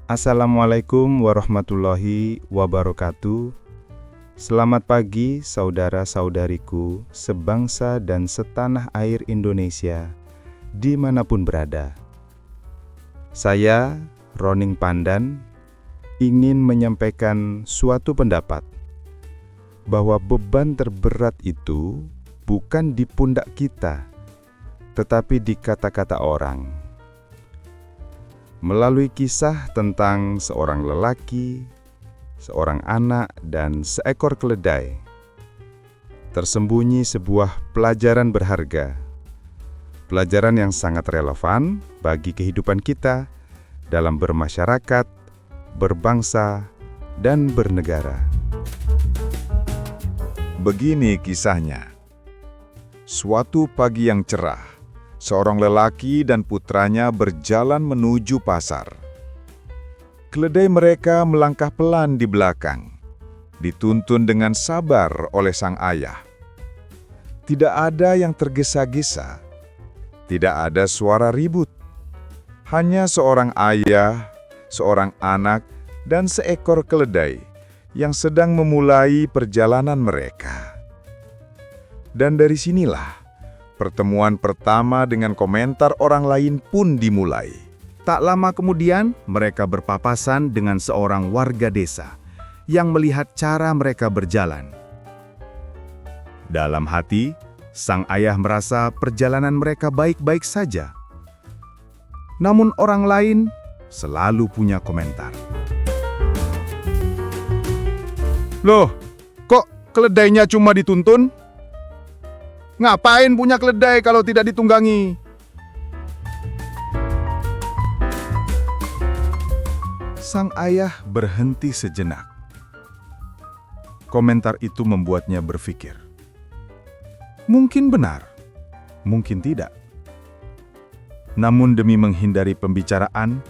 Assalamualaikum warahmatullahi wabarakatuh. Selamat pagi saudara-saudariku sebangsa dan setanah air Indonesia dimanapun berada. Saya, Roning Pandan, ingin menyampaikan suatu pendapat bahwa beban terberat itu bukan di pundak kita, tetapi di kata-kata orang. Melalui kisah tentang seorang lelaki, seorang anak, dan seekor keledai, tersembunyi sebuah pelajaran berharga. Pelajaran yang sangat relevan bagi kehidupan kita dalam bermasyarakat, berbangsa, dan bernegara. Begini kisahnya. Suatu pagi yang cerah, seorang lelaki dan putranya berjalan menuju pasar. Keledai mereka melangkah pelan di belakang, dituntun dengan sabar oleh sang ayah. Tidak ada yang tergesa-gesa, tidak ada suara ribut. Hanya seorang ayah, seorang anak, dan seekor keledai yang sedang memulai perjalanan mereka. Dan dari sinilah pertemuan pertama dengan komentar orang lain pun dimulai. Tak lama kemudian, mereka berpapasan dengan seorang warga desa yang melihat cara mereka berjalan. Dalam hati, sang ayah merasa perjalanan mereka baik-baik saja. Namun orang lain selalu punya komentar. Loh, kok keledainya cuma dituntun? Ngapain punya keledai kalau tidak ditunggangi? Sang ayah berhenti sejenak. Komentar itu membuatnya berpikir. Mungkin benar, mungkin tidak. Namun demi menghindari pembicaraan,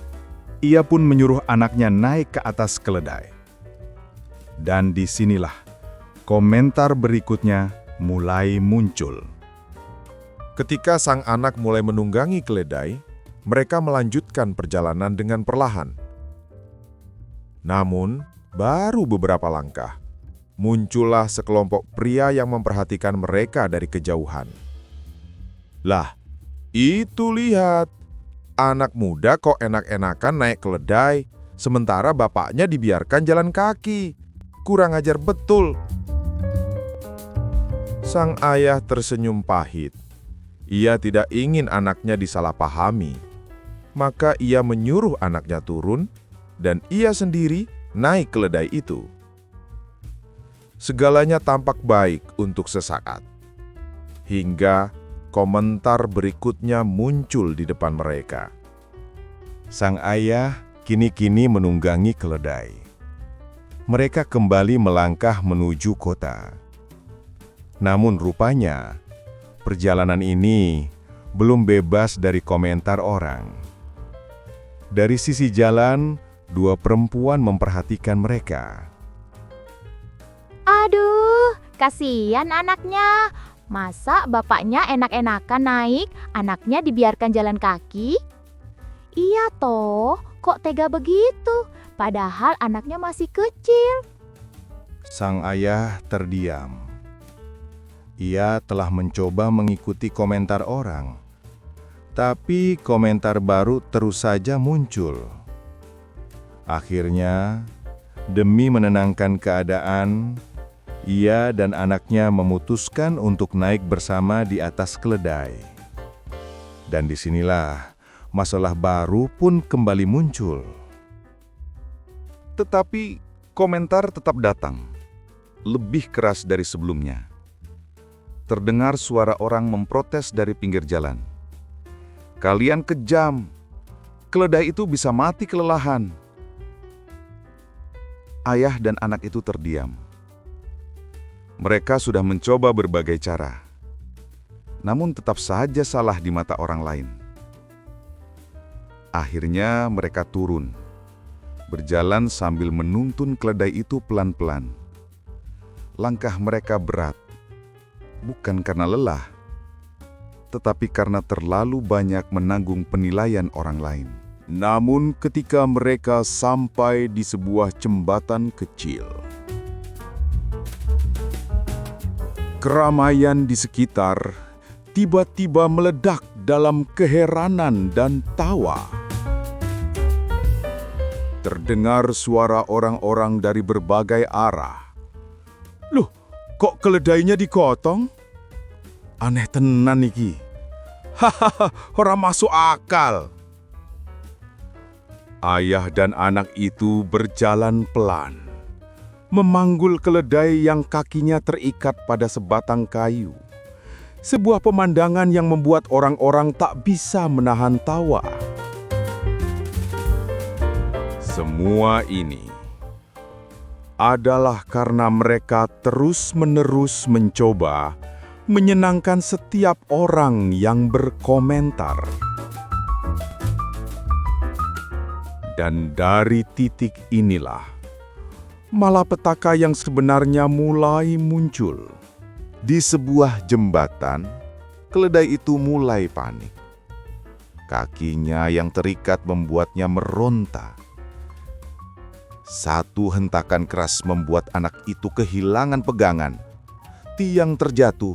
ia pun menyuruh anaknya naik ke atas keledai. Dan disinilah komentar berikutnya mulai muncul. Ketika sang anak mulai menunggangi keledai, mereka melanjutkan perjalanan dengan perlahan. Namun, baru beberapa langkah, muncullah sekelompok pria yang memperhatikan mereka dari kejauhan. Lah, itu lihat, anak muda kok enak-enakan naik keledai, sementara bapaknya dibiarkan jalan kaki. Kurang ajar betul. Sang ayah tersenyum pahit. Ia tidak ingin anaknya disalahpahami. Maka ia menyuruh anaknya turun dan ia sendiri naik keledai itu. Segalanya tampak baik untuk sesaat. Hingga komentar berikutnya muncul di depan mereka. Sang ayah kini-kini menunggangi keledai. Mereka kembali melangkah menuju kota. Namun rupanya, perjalanan ini belum bebas dari komentar orang. Dari sisi jalan, dua perempuan memperhatikan mereka. Aduh, kasihan anaknya. Masa bapaknya enak-enakan naik, anaknya dibiarkan jalan kaki? Iya toh, kok tega begitu? Padahal anaknya masih kecil. Sang ayah terdiam. Ia telah mencoba mengikuti komentar orang, tapi komentar baru terus saja muncul. Akhirnya, demi menenangkan keadaan, ia dan anaknya memutuskan untuk naik bersama di atas keledai. Dan disinilah masalah baru pun kembali muncul. Tetapi komentar tetap datang, lebih keras dari sebelumnya. Terdengar suara orang memprotes dari pinggir jalan. Kalian kejam, keledai itu bisa mati kelelahan. Ayah dan anak itu terdiam. Mereka sudah mencoba berbagai cara, namun tetap saja salah di mata orang lain. Akhirnya mereka turun, berjalan sambil menuntun keledai itu pelan-pelan. Langkah mereka berat, bukan karena lelah, tetapi karena terlalu banyak menanggung penilaian orang lain. Namun ketika mereka sampai di sebuah jembatan kecil, keramaian di sekitar tiba-tiba meledak dalam keheranan dan tawa. Terdengar suara orang-orang dari berbagai arah. "Loh, kok keledainya digotong? Aneh tenan iki. Hahaha, ora masuk akal." Ayah dan anak itu berjalan pelan, memanggul keledai yang kakinya terikat pada sebatang kayu. Sebuah pemandangan yang membuat orang-orang tak bisa menahan tawa. Semua ini adalah karena mereka terus-menerus mencoba menyenangkan setiap orang yang berkomentar. Dan dari titik inilah, malapetaka yang sebenarnya mulai muncul. Di sebuah jembatan, keledai itu mulai panik. Kakinya yang terikat membuatnya meronta. Satu hentakan keras membuat anak itu kehilangan pegangan. Tiang terjatuh,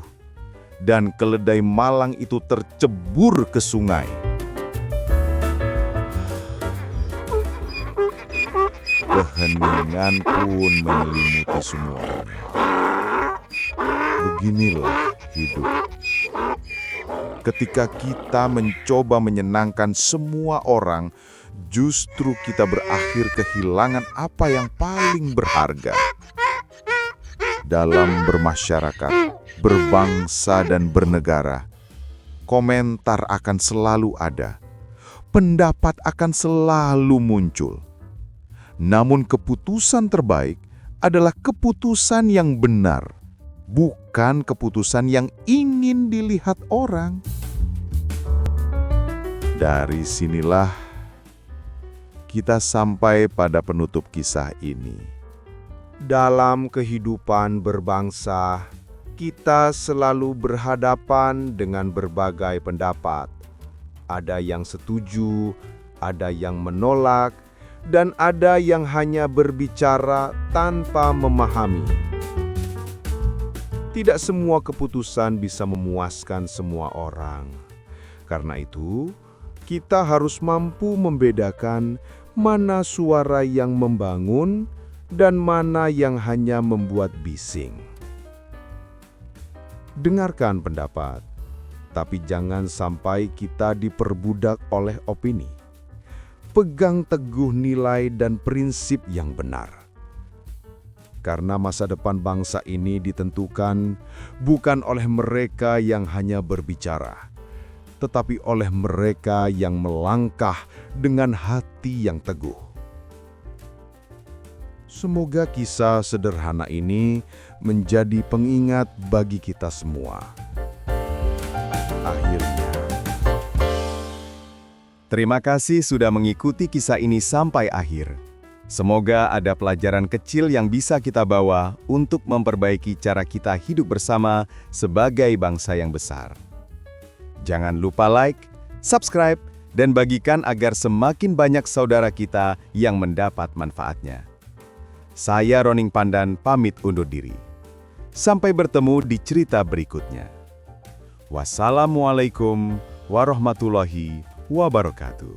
dan keledai malang itu tercebur ke sungai. Keheningan pun menyelimuti semuanya. Beginilah hidup. Ketika kita mencoba menyenangkan semua orang, justru kita berakhir kehilangan apa yang paling berharga. Dalam bermasyarakat, berbangsa dan bernegara, komentar akan selalu ada. Pendapat akan selalu muncul. Namun keputusan terbaik adalah keputusan yang benar, bukan keputusan yang ingin dilihat orang. Dari sinilah kita sampai pada penutup kisah ini. Dalam kehidupan berbangsa, kita selalu berhadapan dengan berbagai pendapat. Ada yang setuju, ada yang menolak, dan ada yang hanya berbicara tanpa memahami. Tidak semua keputusan bisa memuaskan semua orang. Karena itu, kita harus mampu membedakan mana suara yang membangun dan mana yang hanya membuat bising. Dengarkan pendapat, tapi jangan sampai kita diperbudak oleh opini. Pegang teguh nilai dan prinsip yang benar. Karena masa depan bangsa ini ditentukan bukan oleh mereka yang hanya berbicara, tetapi oleh mereka yang melangkah dengan hati yang teguh. Semoga kisah sederhana ini menjadi pengingat bagi kita semua. Akhirnya, Terima kasih sudah mengikuti kisah ini sampai akhir. Semoga ada pelajaran kecil yang bisa kita bawa untuk memperbaiki cara kita hidup bersama sebagai bangsa yang besar. Jangan lupa like, subscribe, dan bagikan agar semakin banyak saudara kita yang mendapat manfaatnya. Saya Roning Pandan pamit undur diri. Sampai bertemu di cerita berikutnya. Wassalamualaikum warahmatullahi wabarakatuh.